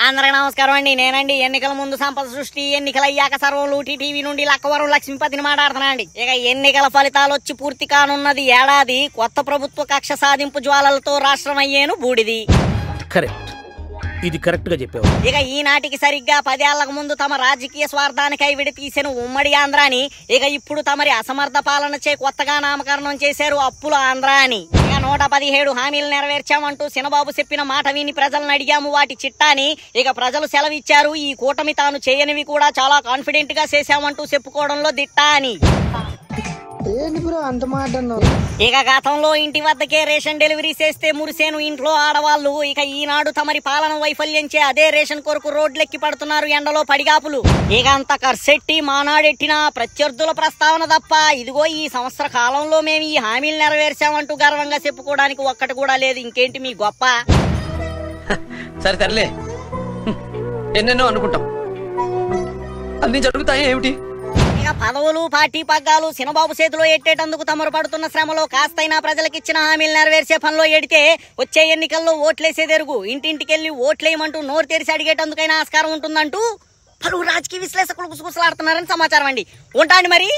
అందరికి నమస్కారం అండి. నేనండి ఎన్నికల ముందు సంపద సృష్టి, ఎన్నికలయ్యాక సర్వం టీవీ నుండి లక్కవరం లక్ష్మీపతిని మాట్లాడుతున్నా అండి. ఇక ఎన్నికల ఫలితాలు వచ్చి పూర్తి కానున్నది ఏడాది. కొత్త ప్రభుత్వ కక్ష సాధింపు జ్వాలలతో రాష్ట్రం అయ్యేను బూడిది. కరెక్ట్, ఇది కరెక్ట్ గా చెప్పావు. ఇక ఈనాటికి సరిగ్గా 10 ఏళ్లకు ముందు తమ రాజకీయ స్వార్థానికై విడతీసిన ఉమ్మడి ఆంధ్రాని ఇక ఇప్పుడు తమరి అసమర్థ పాలన చే కొత్తగా నామకరణం చేశారు అప్పుల ఆంధ్ర అని. ఇక 117 హామీలు నెరవేర్చామంటూ చినబాబు చెప్పిన మాట విని ప్రజలను అడిగాము వాటి చిట్టాని. ఇక ప్రజలు సెలవిచ్చారు ఈ కూటమి తాను చేయనివి కూడా చాలా కాన్ఫిడెంట్ గా చేశామంటూ చెప్పుకోవడంలో దిట్ట అని. ఇక గతంలో ఇంటి వద్దకే రేషన్ డెలివరీ చేస్తే మురిసేను ఇంట్లో ఆడవాళ్లు. ఇక ఈనాడు తమరి పాలన వైఫల్యంచే అదే రేషన్ కొరకు రోడ్లెక్కి పడుతున్నారు ఎండలో పడిగాపులు. ఇక అంత ఖర్చెట్టి మానాడెట్టిన ప్రత్యర్థుల ప్రస్తావన తప్ప ఇదిగో ఈ సంవత్సర కాలంలో మేము ఈ హామీలు నెరవేర్చామంటూ గర్వంగా చెప్పుకోవడానికి ఒక్కటి కూడా లేదు. ఇంకేంటి మీ గొప్ప? సరే తరలే, ఎన్నెన్నో అనుకుంటాం, అన్ని జరుగుతాయి ఏమిటి? పదవులు పార్టీ పగ్గాలు చినబాబు చేతిలో ఎట్టేటందుకు తమరు పడుతున్న శ్రమలో కాస్తైనా ప్రజలకిచ్చిన హామీలు నెరవేర్చే పనిలో ఎడితే వచ్చే ఎన్నికల్లో ఓట్లేసేదెరుగు. ఇంటింటికెళ్లి ఓట్లేయమంటూ నోరు తెరిచి అడిగేటందుకైనా ఆస్కారం ఉంటుందంటూ పలువురు రాజకీయ విశ్లేషకులు గుసగుసలాడుతున్నారని సమాచారం అండి. ఉంటాండి మరి.